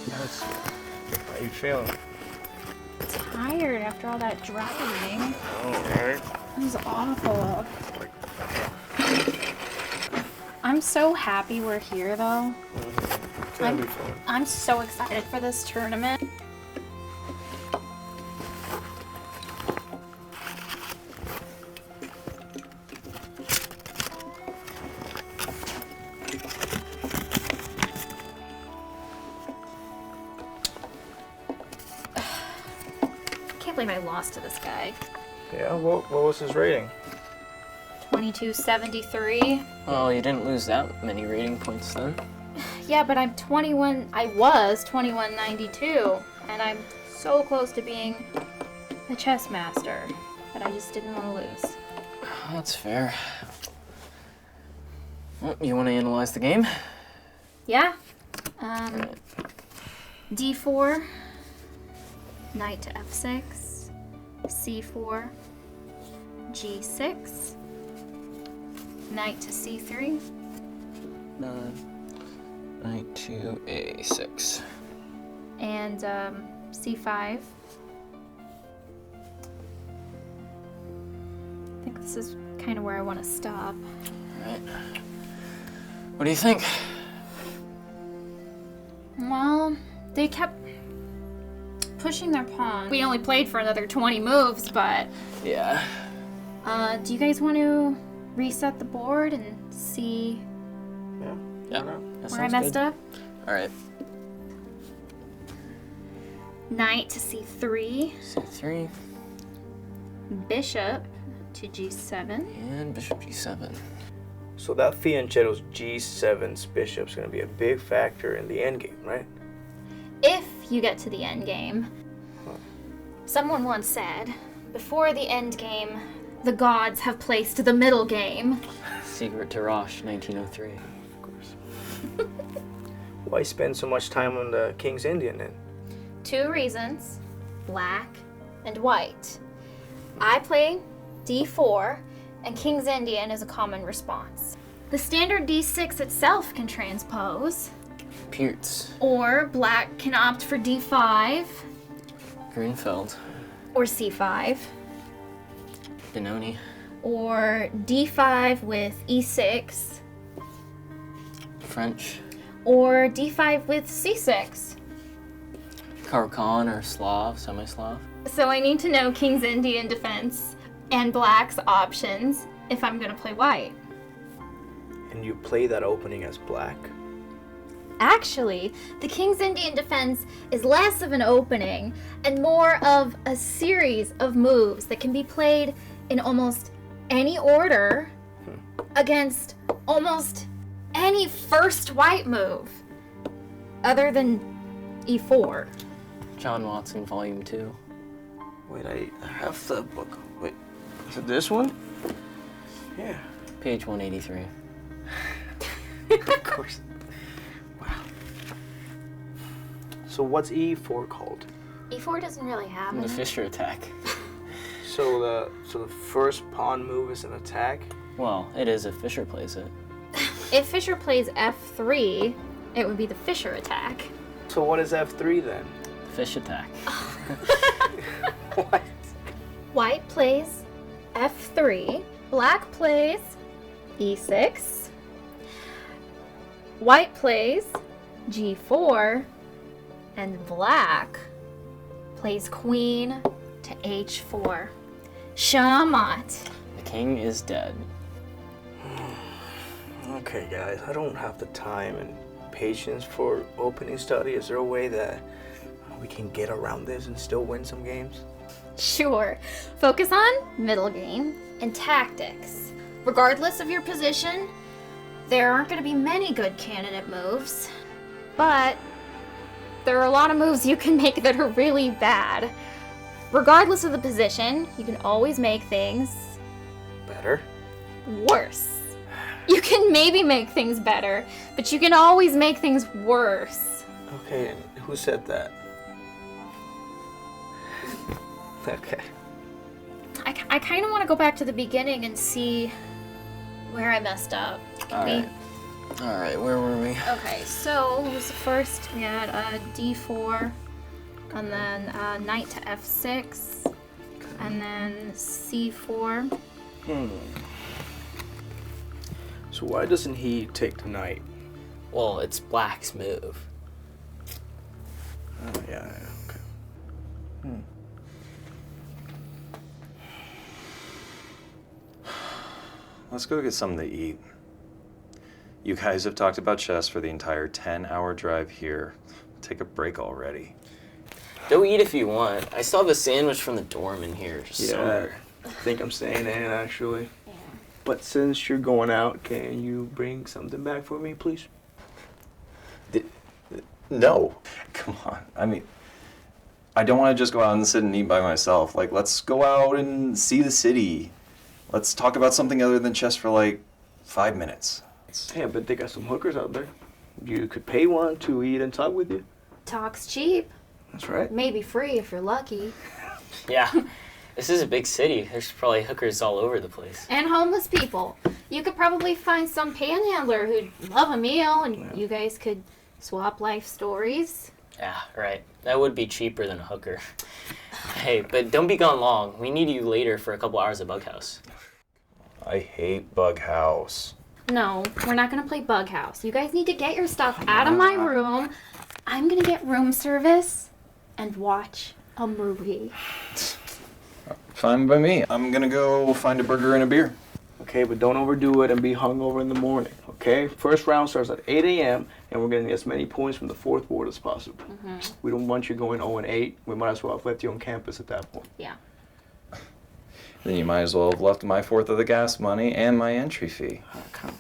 That's... How you feeling? Tired after all that driving. Alright. It was awful. I'm so happy we're here, though. It's gonna be fun. I'm so excited for this tournament. I can't believe I lost to this guy. Yeah, what was his rating? 2273. Well, you didn't lose that many rating points then. Yeah, but I'm 21. I was 2192, and I'm so close to being the chess master, but I just didn't want to lose. That's fair. Well, you want to analyze the game? Yeah. Right. D4, knight to F6, C4, G6, knight to C3, Knight to A6. and C5. I think this is kind of where I want to stop. Right. What do you think? Well, they kept pushing their pawn. We only played for another 20 moves, but Yeah. do you guys want to reset the board and see Yeah. where I messed up? All right. Knight to C3, C3 bishop to G7. and bishop G7. So that fianchetto's G7's bishop's gonna be a big factor in the endgame, right? If you get to the end game. Someone once said, before the end game, the gods have placed the middle game. Secret to Rosh, 1903. Of course. Why spend so much time on the King's Indian then? 2 reasons, black and white. I play D4, and King's Indian is a common response. The standard D6 itself can transpose, Peertz. or black can opt for D5 Grunfeld. or C5, Benoni. or D5 with E6, French. or D5 with C6. Karakan or Slav, semi-Slav. So I need to know King's Indian defense and black's options if I'm gonna play white. And you play that opening as black? Actually, the King's Indian defense is less of an opening and more of a series of moves that can be played in almost any order against almost any first white move other than E4. John Watson, Volume 2. Wait, I have the book. Wait, is it this one? Yeah. Page 183. Of course. Wow. So what's E4 called? E4 doesn't really have The it. Fisher attack. So the first pawn move is an attack? Well, it is if Fisher plays it. If Fisher plays F3, it would be the Fisher attack. So what is F3 then? Fish attack. What? White plays F3, black plays E6, white plays G4, and black plays queen to H4. Shamat. The king is dead. Okay, guys, I don't have the time and patience for opening study. Is there a way that we can get around this and still win some games? Sure. Focus on middle game and tactics. Regardless of your position, there aren't going to be many good candidate moves, but there are a lot of moves you can make that are really bad. Regardless of the position, you can always make things Better? worse. You can maybe make things better, but you can always make things worse. Okay, and who said that? Okay. I kind of want to go back to the beginning and see where I messed up. All right. All right, where were we? Okay, so what was the first? We had D4, and then knight to F6, and then C4. So why doesn't he take the knight? Well, it's black's move. Oh, yeah, okay. Let's go get something to eat. You guys have talked about chess for the entire 10-hour drive here. Take a break already. Go eat if you want. I still have a sandwich from the dorm in here. Yeah, I think I'm staying in actually. Yeah. But since you're going out, can you bring something back for me, please? No. Come on. I mean, I don't want to just go out and sit and eat by myself. Like, let's go out and see the city. Let's talk about something other than chess for like 5 minutes. Yeah, but they got some hookers out there. You could pay one to eat and talk with you. Talk's cheap. That's right. Maybe free if you're lucky. Yeah, this is a big city. There's probably hookers all over the place. And homeless people. You could probably find some panhandler who'd love a meal, and you guys could swap life stories. Yeah, right. That would be cheaper than a hooker. Hey, but don't be gone long. We need you later for a couple hours at Bughouse. I hate Bug House. No, we're not gonna play Bug House. You guys need to get your stuff out of my room. I'm gonna get room service and watch a movie. Fine by me. I'm gonna go find a burger and a beer. Okay, but don't overdo it and be hungover in the morning, okay? First round starts at 8 a.m., and we're getting as many points from the fourth board as possible. We don't want you going 0-8. We might as well have left you on campus at that point. Yeah. Then you might as well have left my fourth of the gas money and my entry fee. Oh, come on.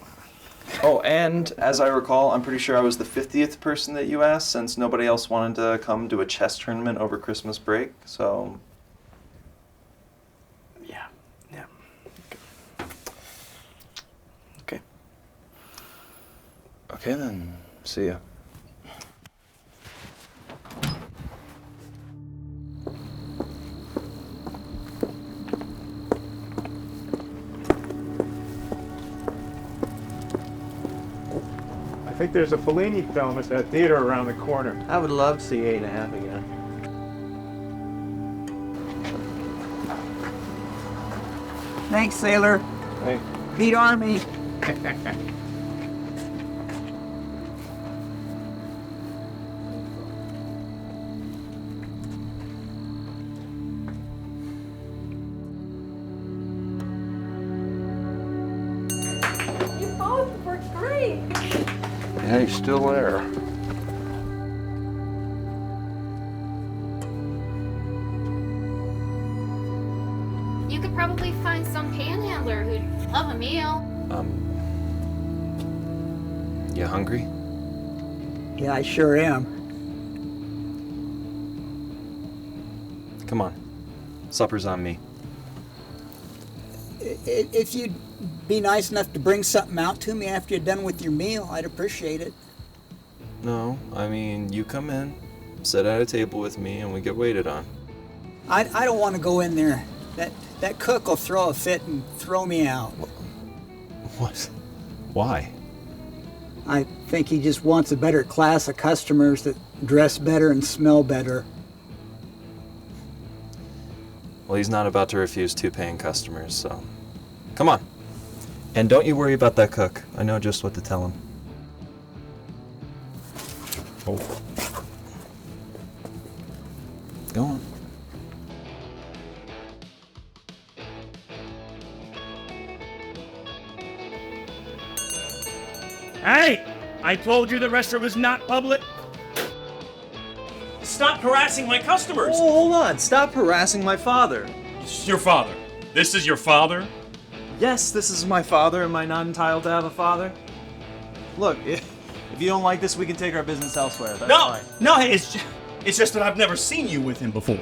Oh, and as I recall, I'm pretty sure I was the 50th person that you asked since nobody else wanted to come to a chess tournament over Christmas break, so... Yeah. Okay. Okay then, see ya. I think there's a Fellini film at that theater around the corner. I would love to see 8.5 again. Thanks, sailor. Hey. Beat Army. You both were great. Yeah, he's still there. You could probably find some panhandler who'd love a meal. You hungry? Yeah, I sure am. Come on. Supper's on me. If you'd be nice enough to bring something out to me after you're done with your meal, I'd appreciate it. No, I mean, you come in, sit at a table with me, and we get waited on. I don't want to go in there. That cook will throw a fit and throw me out. What? Why? I think he just wants a better class of customers that dress better and smell better. Well, he's not about to refuse 2 paying customers, so... Come on. And don't you worry about that cook. I know just what to tell him. Oh. Go on. Hey! I told you the restaurant was not public. Stop harassing my customers! Oh, hold on. Stop harassing my father. This is your father. This is your father? Yes, this is my father. Am I not entitled to have a father? Look, if you don't like this, we can take our business elsewhere. That's fine. No, hey, it's just that I've never seen you with him before.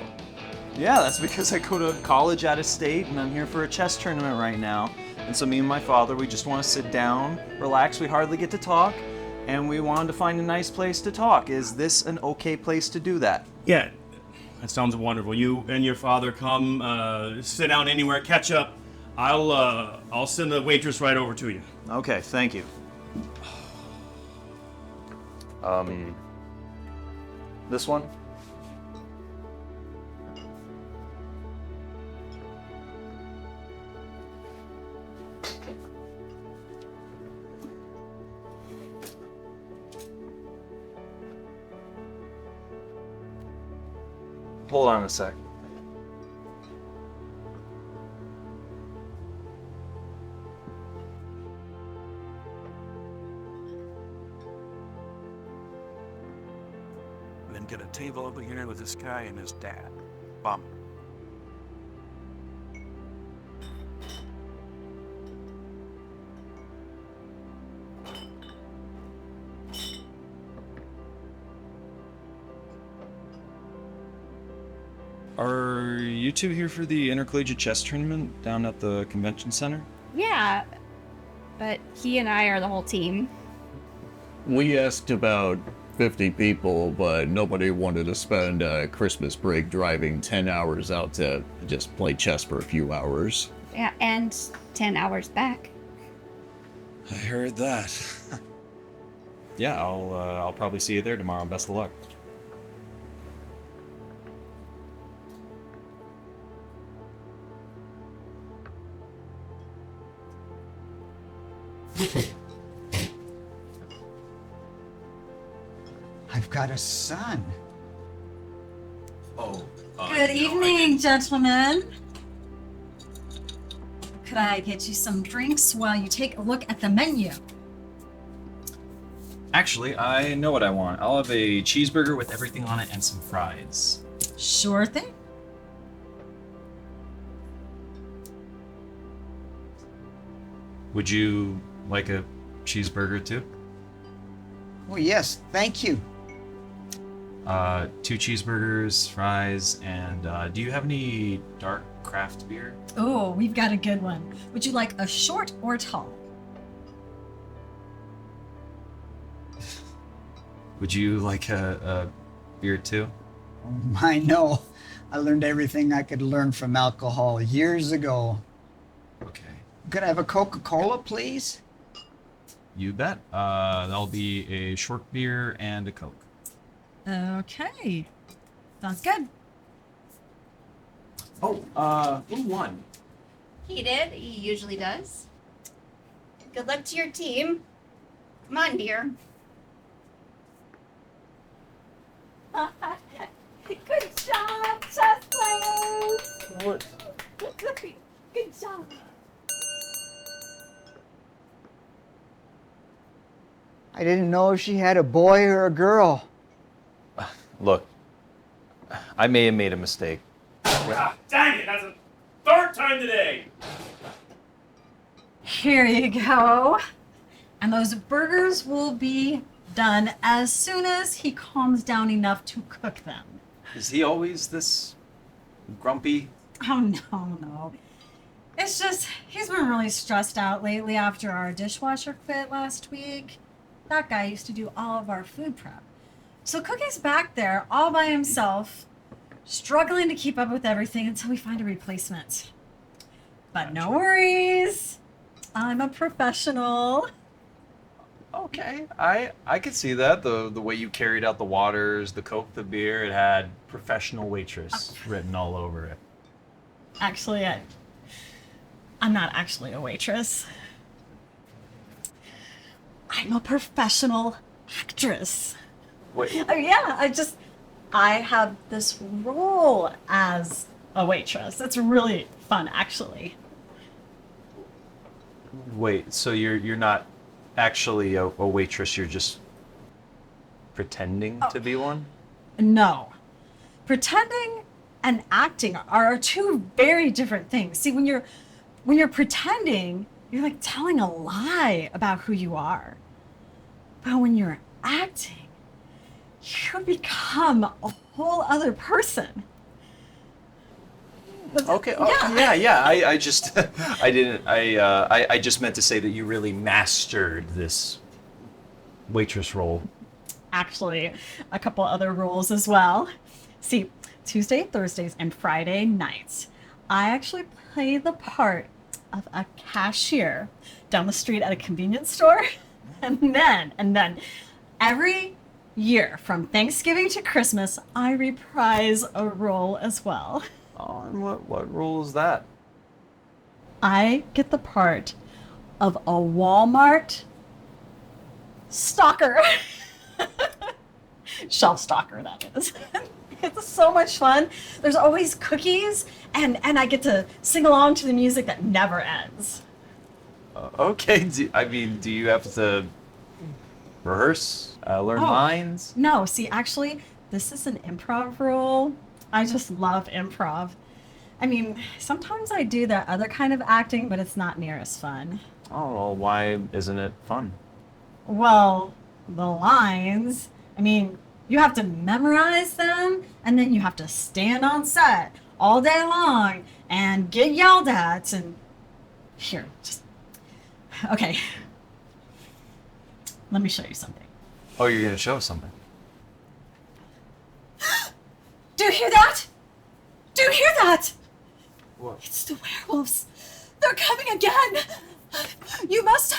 Yeah, that's because I go to college out of state and I'm here for a chess tournament right now. And so me and my father, we just want to sit down, relax. We hardly get to talk. And we wanted to find a nice place to talk. Is this an okay place to do that? Yeah, that sounds wonderful. You and your father come, sit down anywhere, catch up. I'll send the waitress right over to you. Okay, thank you. This one? Hold on a sec. And then get a table over here with this guy and his dad. Bum. Are you two here for the intercollegiate chess tournament down at the convention center? Yeah, but he and I are the whole team. We asked about 50 people, but nobody wanted to spend a Christmas break driving 10 hours out to just play chess for a few hours. Yeah, and 10 hours back. I heard that. Yeah, I'll probably see you there tomorrow. Best of luck. I've got a son. Oh. Good evening, gentlemen. Could I get you some drinks while you take a look at the menu? Actually, I know what I want. I'll have a cheeseburger with everything on it and some fries. Sure thing. Would you like a cheeseburger too? Oh, yes, thank you. 2 cheeseburgers, fries, and do you have any dark craft beer? Oh, we've got a good one. Would you like a short or tall? Would you like a beer too? I know. I learned everything I could learn from alcohol years ago. Okay. Could I have a Coca-Cola, please? You bet. That'll be a short beer and a Coke. Okay. Sounds good. Oh, who won? He did. He usually does. Good luck to your team. Come on, dear. Good job, chess players! What? Good job. I didn't know if she had a boy or a girl. Look, I may have made a mistake. Ah, dang it! That's the 3rd time today! Here you go. And those burgers will be done as soon as he calms down enough to cook them. Is he always this grumpy? Oh, no. It's just, he's been really stressed out lately after our dishwasher quit last week. That guy used to do all of our food prep. So Cookie's back there all by himself, struggling to keep up with everything until we find a replacement. But no worries. I'm a professional. Okay, I could see that. The way you carried out the waters, the Coke, the beer, it had professional waitress written all over it. Actually, I'm not actually a waitress. I'm a professional actress. Wait. Oh, yeah, I have this role as a waitress. It's really fun, actually. Wait, so you're not actually a waitress, you're just pretending to be one? No. Pretending and acting are 2 very different things. See, when you're pretending, you're like telling a lie about who you are. But when you're acting, you become a whole other person. Okay. Oh, yeah. I just, I didn't. I just meant to say that you really mastered this waitress role. Actually, a couple other rules as well. See, Tuesday, Thursdays, and Friday nights, I actually play the part of a cashier down the street at a convenience store. And then every year, from Thanksgiving to Christmas, I reprise a role as well. Oh, and what role is that? I get the part of a Walmart stalker. Shelf stalker, that is. It's so much fun. There's always cookies, and I get to sing along to the music that never ends. Okay, do you have to rehearse, learn lines? No, see, actually, this is an improv role. I just love improv. I mean, sometimes I do that other kind of acting, but it's not near as fun. Oh, well, why isn't it fun? Well, the lines, I mean, you have to memorize them, and then you have to stand on set all day long and get yelled at, and here, just, okay. Let me show you something. Oh, you're gonna show us something. Do you hear that? Do you hear that? What? It's the werewolves. They're coming again. You must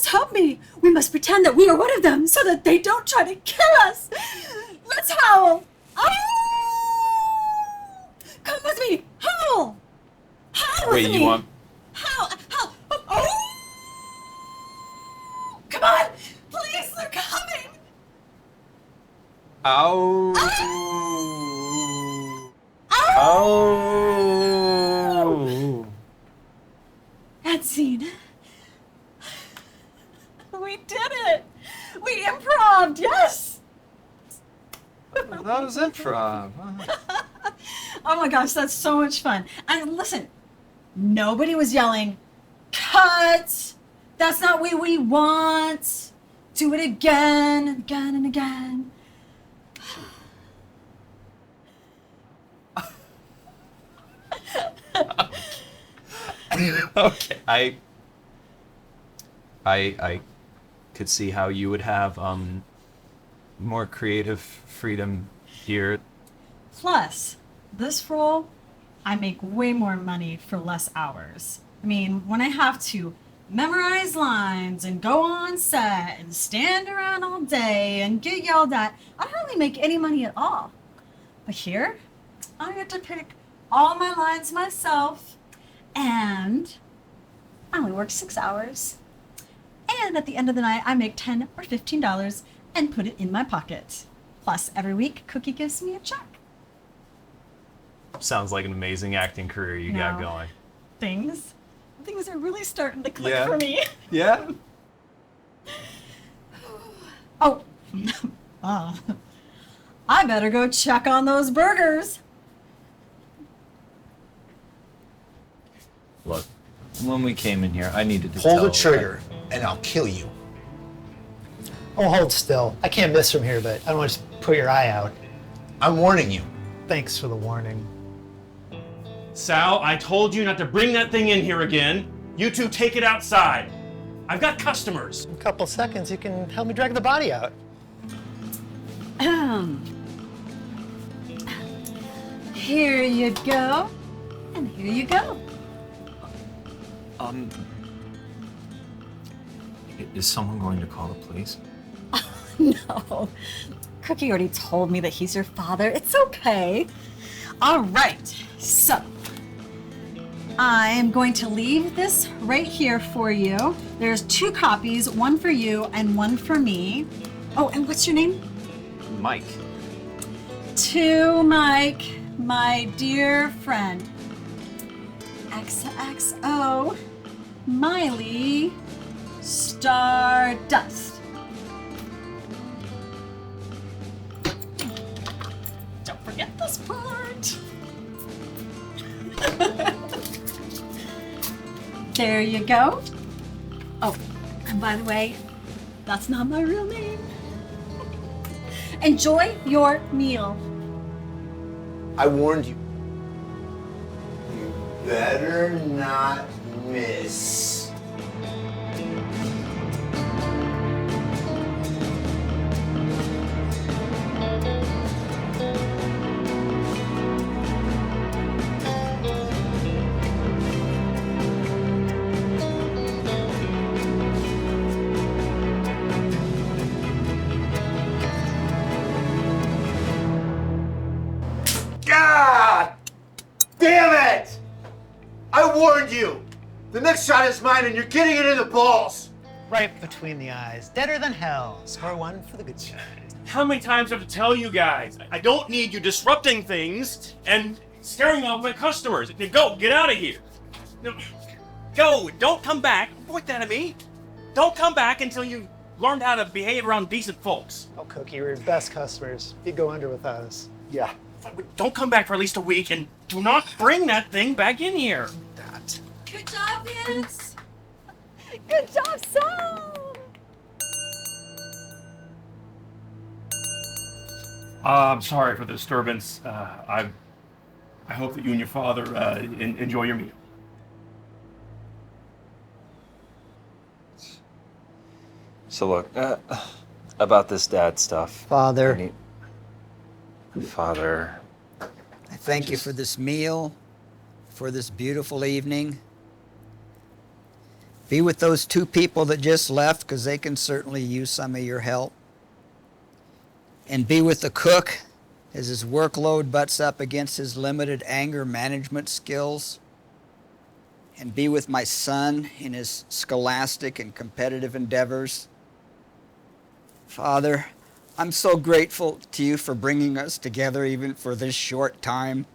help me. We must pretend that we are one of them so that they don't try to kill us. Let's howl. Oh! Come with me. Howl. Howl with me. Wait, you want... Howl. Howl. Oh! Come on. Please, they're coming. Ow. Oh. That scene. We did it. We improv'd. Yes. That was improv. Oh my gosh, that's so much fun. And listen, nobody was yelling, "Cut! That's not what we want. Do it again and again and again." Okay. I could see how you would have more creative freedom here. Plus, this role, I make way more money for less hours. I mean, when I have to memorize lines and go on set and stand around all day and get yelled at, I hardly make any money at all. But here, I get to pick all my lines myself, and I only work 6 hours. And at the end of the night, I make $10 or $15 and put it in my pocket. Plus, every week, Cookie gives me a check. Sounds like an amazing acting career you got No. going. Things are really starting to click Yeah. for me. Yeah? Oh, I better go check on those burgers. Look, when we came in here, I needed to Pull tell... the trigger, and I'll kill you. Oh, hold still. I can't miss from here, but I don't want to just put your eye out. I'm warning you. Thanks for the warning. Sal, I told you not to bring that thing in here again. You two take it outside. I've got customers. In a couple seconds, you can help me drag the body out. Here you go, and here you go. Is someone going to call the police? No, Cookie already told me that he's your father. It's okay. All right, so I am going to leave this right here for you. There's 2 copies, one for you and one for me. Oh, and what's your name? Mike. To Mike, my dear friend. XXO, Miley, Stardust. Don't forget this part. There you go. Oh, and by the way, that's not my real name. Enjoy your meal. I warned you. You better not miss. Damn it! I warned you! The next shot is mine and you're getting it in the balls! Right between the eyes. Deader than hell. Score one for the good guy. How many times do I have to tell you guys? I don't need you disrupting things and scaring off my customers. Go, get out of here. No, go, don't come back. Point that at me. Don't come back until you learned how to behave around decent folks. Oh, Cookie, we're your best customers. You'd go under without us. Yeah. Don't come back for at least a week and do not bring that thing back in here. Good job, Vince. Good job, Sal. I'm sorry for the disturbance. I hope that you and your father enjoy your meal. So look, about this dad stuff. Father. Father. I thank you for this meal, for this beautiful evening. Be with those two people that just left, because they can certainly use some of your help. And be with the cook as his workload butts up against his limited anger management skills. And be with my son in his scholastic and competitive endeavors. Father, I'm so grateful to you for bringing us together even for this short time.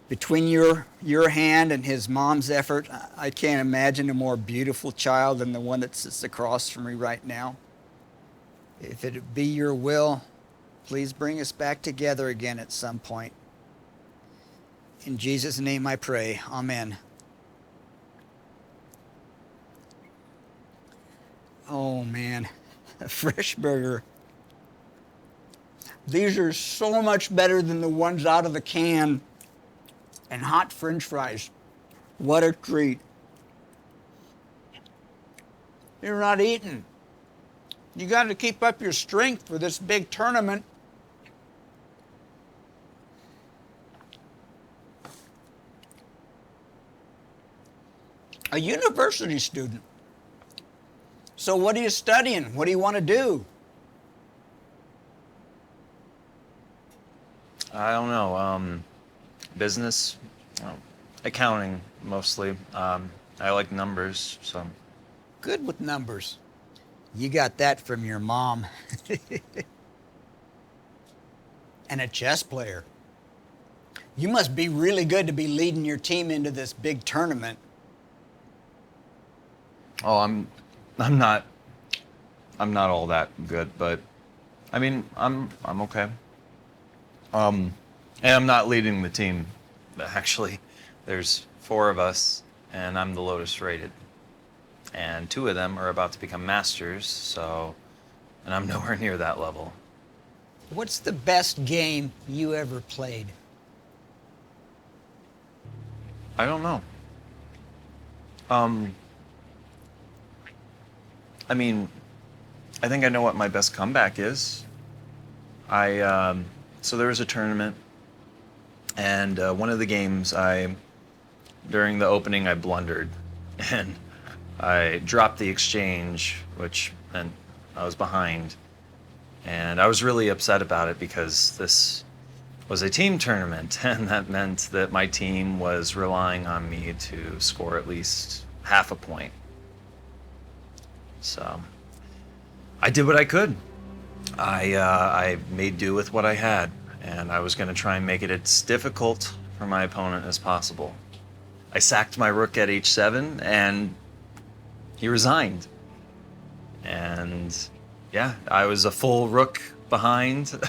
Between your hand and his mom's effort, I can't imagine a more beautiful child than the one that sits across from me right now. If it be your will, please bring us back together again at some point. In Jesus' name I pray. Amen. Oh man, a fresh burger. These are so much better than the ones out of the can. And hot French fries. What a treat. You're not eating. You got to keep up your strength for this big tournament. A university student. So what are you studying? What do you want to do? I don't know. Business, accounting mostly. I like numbers, so. Good with numbers. You got that from your mom. And a chess player. You must be really good to be leading your team into this big tournament. Oh, I'm not all that good, but I mean, I'm okay. And I'm not leading the team. Actually, there's 4 of us, and I'm the lowest rated. And 2 of them are about to become masters, so, and I'm nowhere near that level. What's the best game you ever played? I don't know. I mean, I think I know what my best comeback is. So there was a tournament, and one of the games during the opening I blundered, and I dropped the exchange, and I was behind. And I was really upset about it because this was a team tournament, and that meant that my team was relying on me to score at least half a point. So I did what I could. I made do with what I had, and I was going to try and make it as difficult for my opponent as possible. I sacked my rook at h7, and he resigned. And yeah, I was a full rook behind,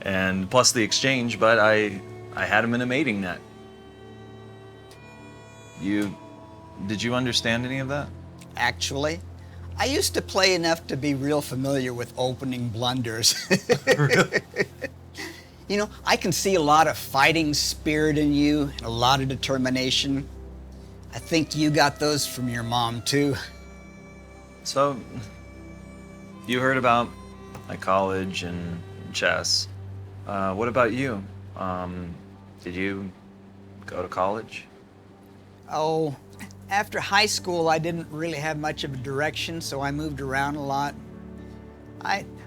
and plus the exchange, but I had him in a mating net. Did you understand any of that? Actually, I used to play enough to be real familiar with opening blunders. Really? You know, I can see a lot of fighting spirit in you and a lot of determination. I think you got those from your mom, too. So, you heard about my college and chess. What about you? Did you go to college? Oh, after high school, I didn't really have much of a direction, so I moved around a lot.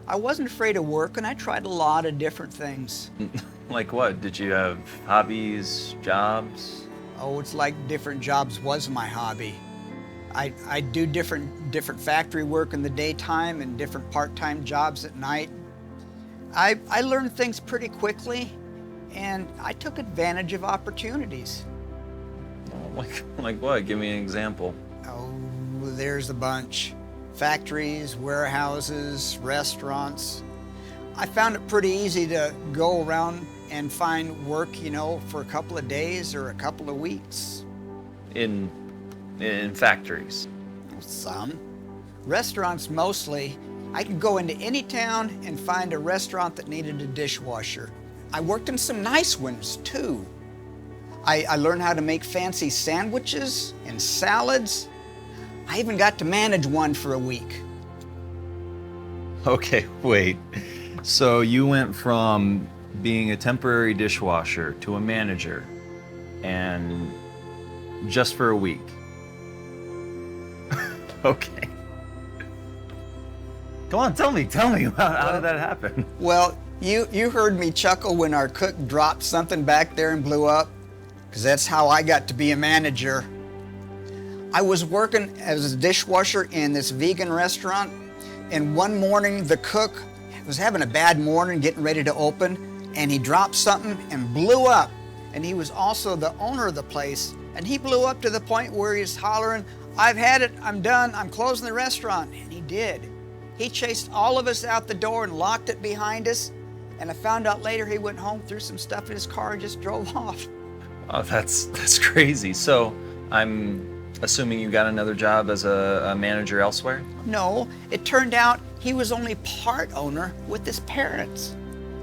I wasn't afraid of work, and I tried a lot of different things. Like what? Did you have hobbies, jobs? Oh, it's like different jobs was my hobby. I do different factory work in the daytime and different part-time jobs at night. I learned things pretty quickly, and I took advantage of opportunities. Like what? Give me an example. Oh, there's a bunch. Factories, warehouses, restaurants. I found it pretty easy to go around and find work, you know, for a couple of days or a couple of weeks. In factories? Some. Restaurants mostly. I could go into any town and find a restaurant that needed a dishwasher. I worked in some nice ones too. I learned how to make fancy sandwiches and salads. I even got to manage one for a week. Okay, wait. So you went from being a temporary dishwasher to a manager, and just for a week. Okay. Come on, tell me, how did that happen? Well, you heard me chuckle when our cook dropped something back there and blew up, because that's how I got to be a manager. I was working as a dishwasher in this vegan restaurant, and one morning the cook was having a bad morning, getting ready to open, and he dropped something and blew up. And he was also the owner of the place, and he blew up to the point where he's hollering, "I've had it, I'm done, I'm closing the restaurant." And he did. He chased all of us out the door and locked it behind us, and I found out later he went home, threw some stuff in his car, and just drove off. Oh, that's crazy. So I'm assuming you got another job as a manager elsewhere? No, it turned out he was only part owner with his parents.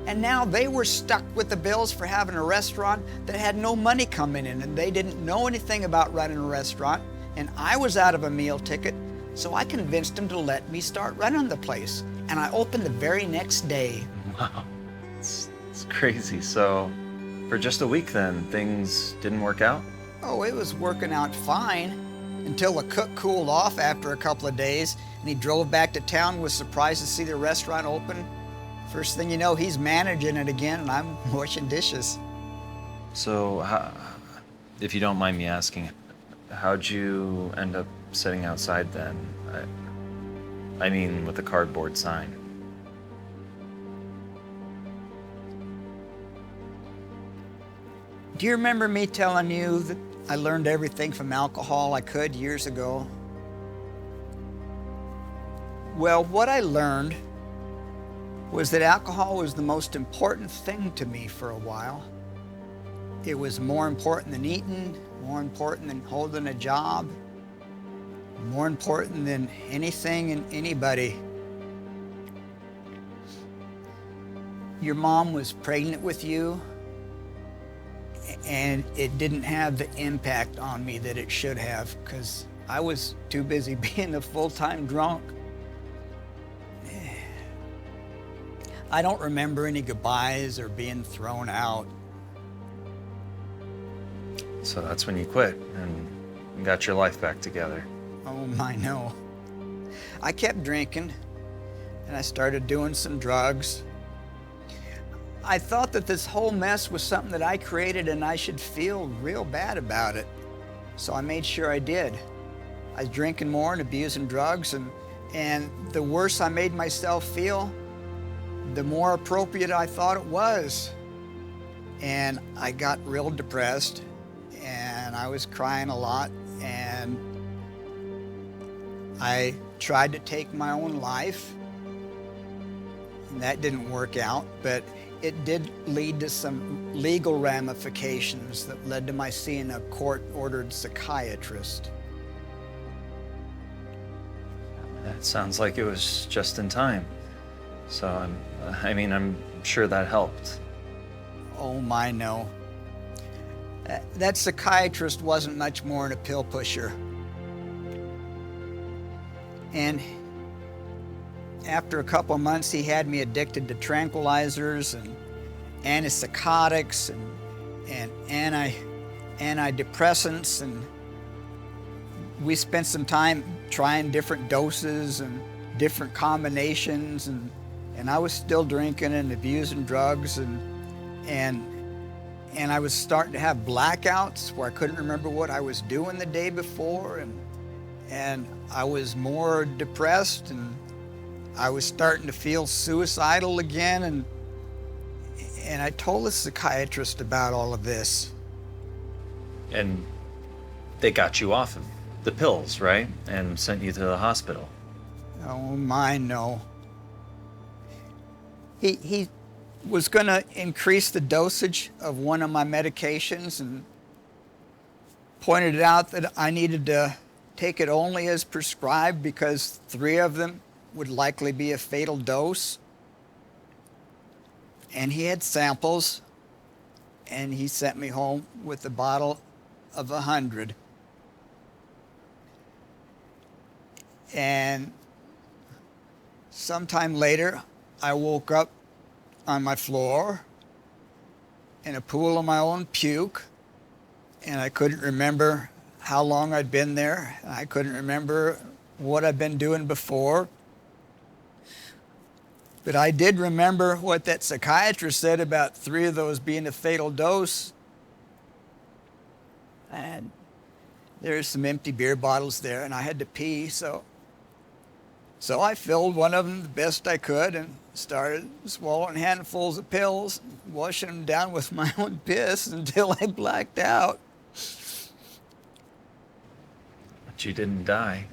And now they were stuck with the bills for having a restaurant that had no money coming in, and they didn't know anything about running a restaurant, and I was out of a meal ticket, so I convinced him to let me start running the place, and I opened the very next day. Wow, it's crazy. So for just a week then, things didn't work out? Oh, it was working out fine until the cook cooled off after a couple of days, and he drove back to town, was surprised to see the restaurant open. First thing you know, he's managing it again, and I'm washing dishes. So, if you don't mind me asking, how'd you end up sitting outside then? I mean, with a cardboard sign. Do you remember me telling you that I learned everything from alcohol I could years ago? Well, what I learned was that alcohol was the most important thing to me for a while. It was more important than eating, more important than holding a job, more important than anything and anybody. Your mom was pregnant with you, and it didn't have the impact on me that it should have, because I was too busy being a full-time drunk. I don't remember any goodbyes or being thrown out. So that's when you quit and got your life back together. Oh my, no. I kept drinking, and I started doing some drugs. I thought that this whole mess was something that I created and I should feel real bad about it. So I made sure I did. I was drinking more and abusing drugs, and the worse I made myself feel, the more appropriate I thought it was. And I got real depressed, and I was crying a lot, and I tried to take my own life, and that didn't work out, but it did lead to some legal ramifications that led to my seeing a court-ordered psychiatrist. That sounds like it was just in time. So, I'm sure that helped. Oh my, no. That psychiatrist wasn't much more than a pill pusher. And after a couple of months, he had me addicted to tranquilizers and antipsychotics and antidepressants, and we spent some time trying different doses and different combinations, and I was still drinking and abusing drugs, and I was starting to have blackouts where I couldn't remember what I was doing the day before, and I was more depressed, and I was starting to feel suicidal again, and I told the psychiatrist about all of this. And they got you off of the pills, right? And sent you to the hospital. Oh, my, no. He was going to increase the dosage of one of my medications and pointed out that I needed to take it only as prescribed because 3 of them would likely be a fatal dose. And he had samples, and he sent me home with a bottle of 100. And sometime later, I woke up on my floor in a pool of my own puke, and I couldn't remember how long I'd been there. I couldn't remember what I'd been doing before. But I did remember what that psychiatrist said about 3 of those being a fatal dose. And there's some empty beer bottles there, and I had to pee, so I filled one of them the best I could and started swallowing handfuls of pills, washing them down with my own piss until I blacked out. But you didn't die.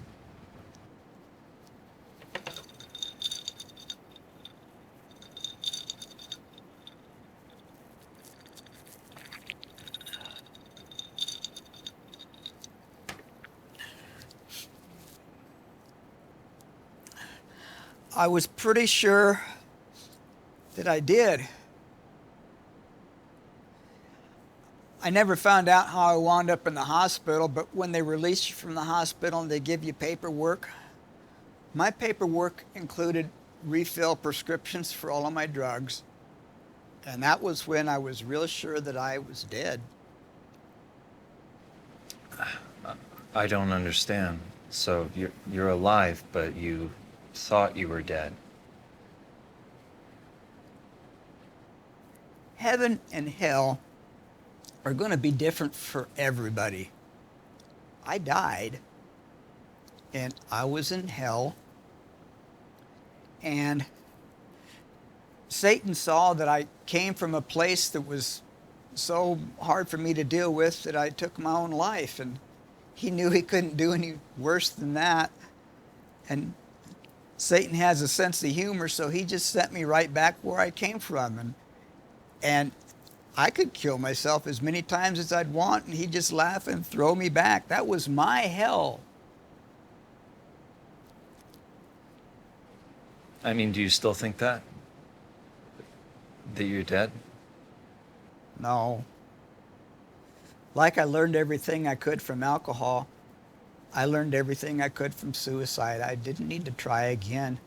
I was pretty sure that I did. I never found out how I wound up in the hospital, but when they release you from the hospital and they give you paperwork, my paperwork included refill prescriptions for all of my drugs. And that was when I was real sure that I was dead. I don't understand. So you're alive, but you thought you were dead. Heaven and hell are going to be different for everybody. I died, and I was in hell, and Satan saw that I came from a place that was so hard for me to deal with that I took my own life, and he knew he couldn't do any worse than that. And Satan has a sense of humor, so he just sent me right back where I came from. And I could kill myself as many times as I'd want, and he'd just laugh and throw me back. That was my hell. I mean, do you still think that? That you're dead? No. Like I learned everything I could from alcohol, I learned everything I could from suicide. I didn't need to try again.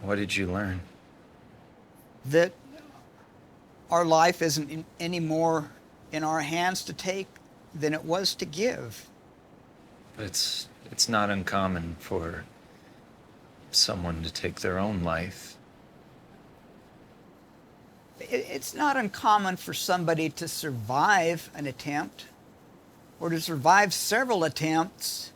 What did you learn? That our life isn't any more in our hands to take than it was to give. It's not uncommon for someone to take their own life. It's not uncommon for somebody to survive an attempt or to survive several attempts.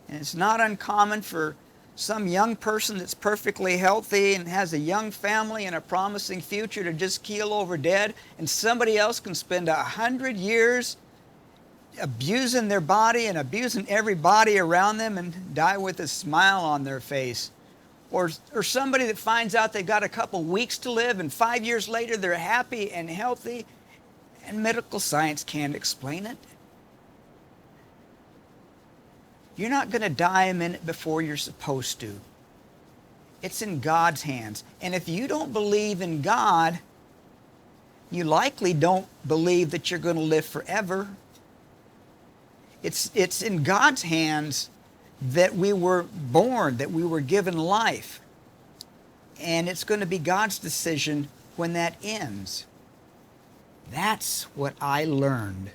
And it's not uncommon for some young person that's perfectly healthy and has a young family and a promising future to just keel over dead, and somebody else can spend 100 years abusing their body and abusing everybody around them and die with a smile on their face. Or somebody that finds out they got a couple weeks to live and 5 years later they're happy and healthy, and medical science can't explain it. You're not going to die a minute before you're supposed to. It's in God's hands. And if you don't believe in God, you likely don't believe that you're going to live forever. It's in God's hands that we were born, that we were given life. And it's going to be God's decision when that ends. That's what I learned.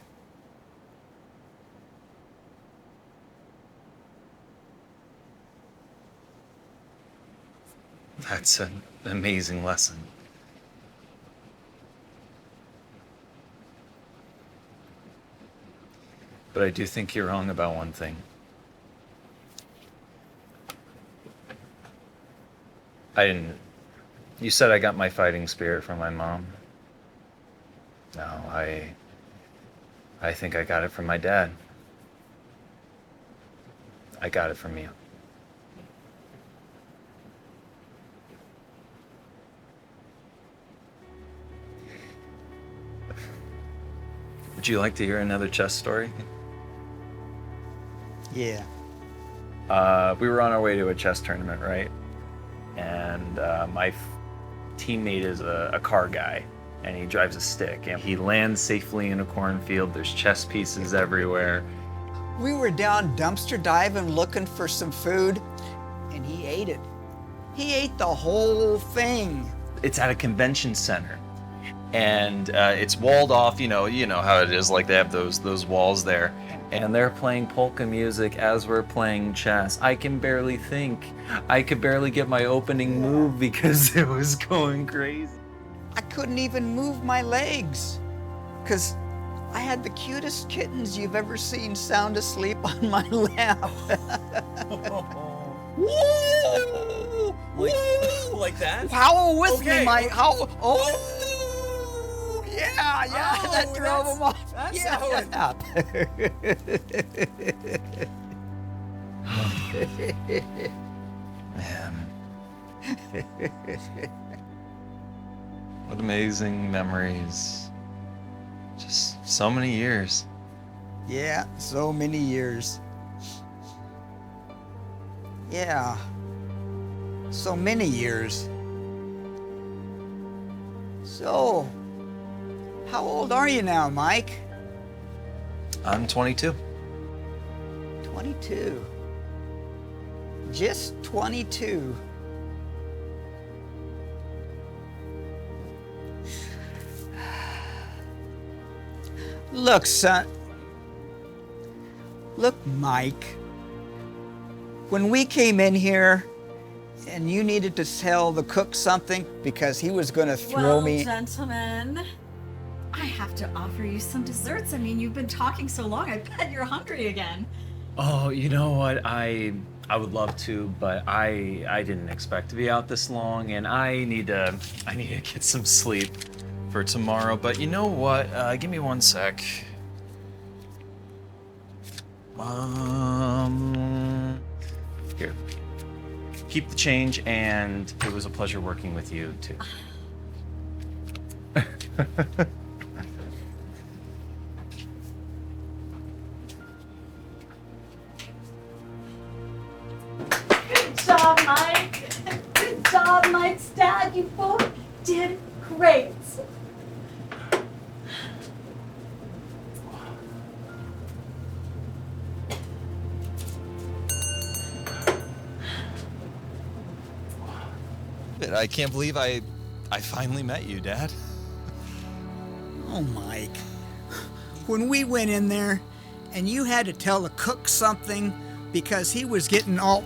That's an amazing lesson. But I do think you're wrong about one thing. I didn't. You said I got my fighting spirit from my mom. No, I think I got it from my dad. I got it from you. Would you like to hear another chess story? Yeah. We were on our way to a chess tournament, right? And my teammate is a car guy, and he drives a stick, and he lands safely in a cornfield. There's chess pieces everywhere. We were down dumpster diving looking for some food, and he ate it. He ate the whole thing. It's at a convention center, and it's walled off. You know how it is. Like they have those walls there, and they're playing polka music as we're playing chess. I can barely think. I could barely get my opening move because it was going crazy. I couldn't even move my legs, because I had the cutest kittens you've ever seen sound asleep on my lap. Woo! Like that? Howl with Okay. me, Mike. Howl. Oh! Yeah, Oh, that drove them off. That's Yeah, how Man. What amazing memories. Just so many years. Yeah, so many years. Yeah, so many years. So, how old are you now, Mike? I'm 22. 22. Just 22. Look, son. Look, Mike. When we came in here and you needed to tell the cook something because he was going to throw me. Gentlemen, I have to offer you some desserts. I mean, you've been talking so long, I bet you're hungry again. Oh, you know what? I would love to, but I didn't expect to be out this long, and I need to get some sleep for tomorrow. But you know what? Give me one sec. Here. Keep the change, and it was a pleasure working with you too. Good job, Mike. Good job, Mike's dad. You both did great. I can't believe I finally met you, Dad. Oh, Mike. When we went in there and you had to tell the cook something because he was getting all.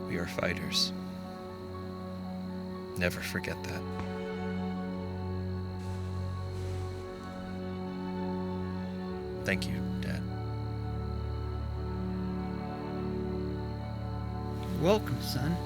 We are fighters. Never forget that. Thank you, Dad. Welcome, son.